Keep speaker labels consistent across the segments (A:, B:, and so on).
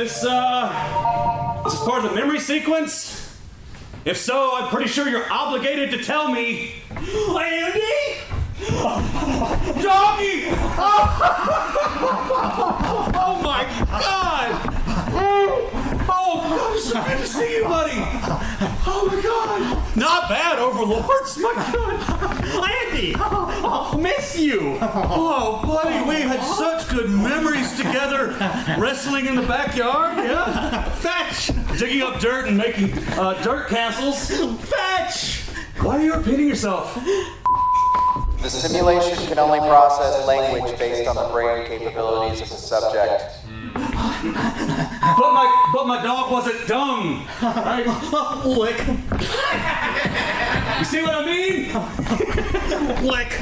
A: this part of the memory sequence? If so, I'm pretty sure you're obligated to tell me.
B: Andy?
A: Doggy! Oh my God! Oh, so good to see you, buddy. Oh my God! Not bad, overlords. My God!
B: Andy! Oh, miss you!
A: Oh, buddy, we had such good memories together. Wrestling in the backyard, yeah. Fetch! Digging up dirt and making dirt castles. Fetch! Why are you repeating yourself?
C: The simulation can only process language based on the brain capabilities of the subject.
A: But my dog wasn't dumb. Right?
B: Lick.
A: You see what I mean?
B: Lick.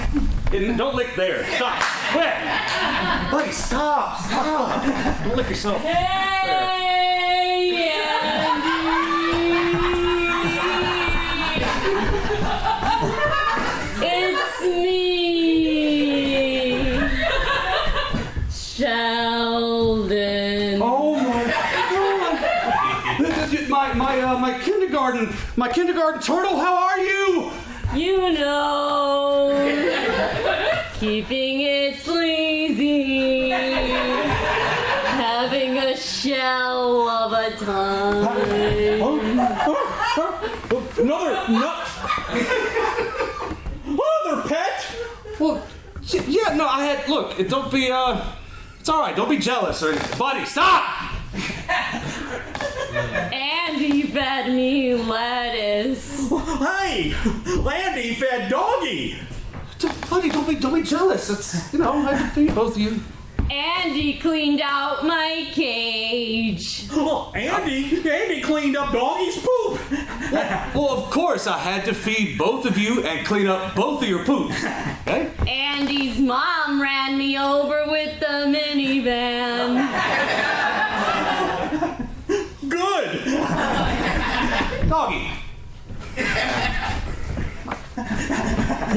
A: Don't lick there. Stop. Quit. Buddy, stop. Stop. Don't lick yourself.
D: Hey, it's me, Sheldon.
A: Oh my kindergarten turtle. How are you?
D: You know, keeping it sleazy, having a shell of a time.
A: Another pet? Well, yeah, no, I had, look, don't be, it's all right, don't be jealous, or, buddy, stop!
D: Andy fed me lettuce.
B: Hey! Landy fed doggy!
A: Buddy, don't be jealous. It's, I can feed both of you.
D: Andy cleaned out my cage.
B: Oh, Andy cleaned up doggy's poop!
A: Well, of course, I had to feed both of you and clean up both of your poops. Okay?
D: Andy's mom ran me over with the minivan.
B: Good!
A: Doggy.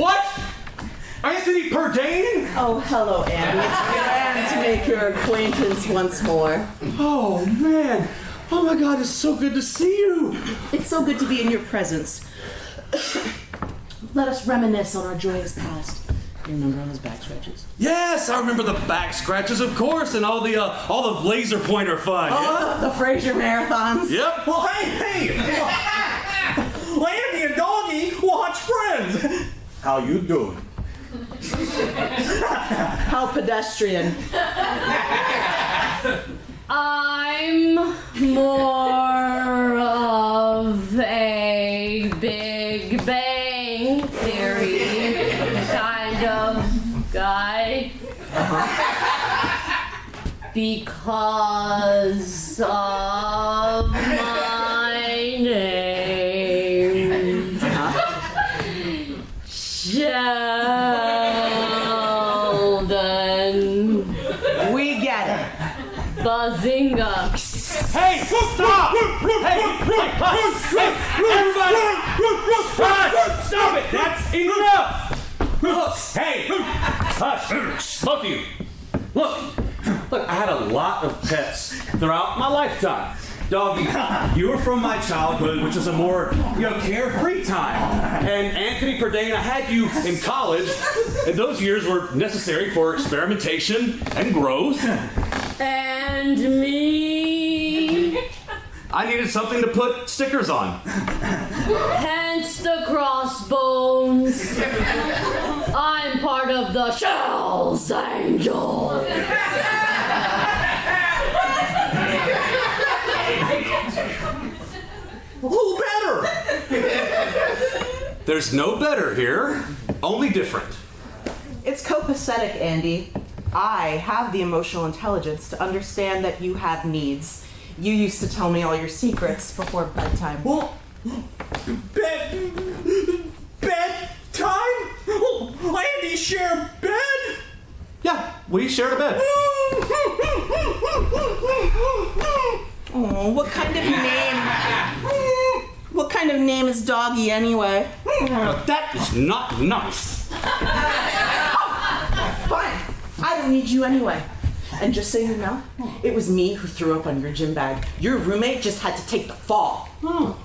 A: What? Anthony Purdain?
E: Oh, hello, Andy. It's glad to make your acquaintance once more.
A: Oh, man. Oh, my God, it's so good to see you.
E: It's so good to be in your presence. Let us reminisce on our joyous past. You remember all those back scratches?
A: Yes, I remember the back scratches, of course, and all the laser pointer fun.
E: Oh, the Fraser marathons.
A: Yep.
B: Well, hey! Landy and doggy watch Friends! How you doing?
E: How pedestrian.
D: I'm more of a Big Bang Theory kind of guy. Because of my name. Sheldon.
E: We get it.
D: Bazinga.
A: Hey, stop! Hey, everybody! Stop it! That's enough! Hey, hush, both of you. Look, I had a lot of pets throughout my lifetime. Doggy, you were from my childhood, which was a more, carefree time. And Anthony Purdain, I had you in college, and those years were necessary for experimentation and growth.
D: And me.
A: I needed something to put stickers on.
D: Hence the crossbones. I'm part of the Shells Angel.
B: Who better?
A: There's no better here, only different.
E: It's copacetic, Andy. I have the emotional intelligence to understand that you have needs. You used to tell me all your secrets before bedtime.
B: Well, bedtime? Oh, Andy share bed?
A: Yeah, we shared a bed.
E: Oh, what kind of name is Doggy anyway?
A: That is not nice.
E: Fine. I don't need you anyway. And just so you know, it was me who threw up on your gym bag. Your roommate just had to take the fall.
A: What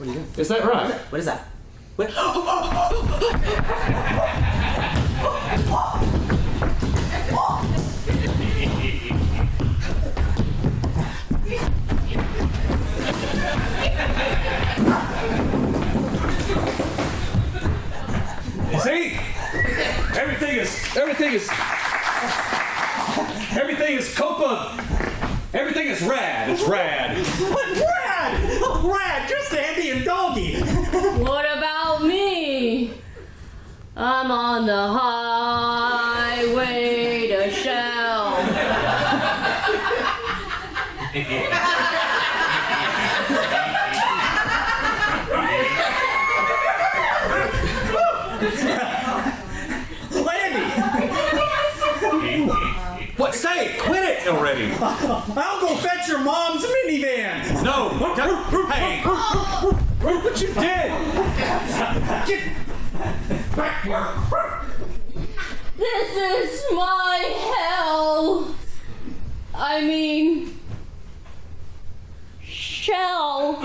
A: are you doing? Is that right?
E: What is that? What?
A: See? Everything is Copa. Everything is rad. It's rad.
B: What rad? Oh, rad, just Andy and Doggy.
D: What about me? I'm on the highway to Shell.
A: What? Say, quit it already.
B: I'll go fetch your mom's minivan.
A: No. Hey. What you did? Get back here.
D: This is my hell. I mean, shell.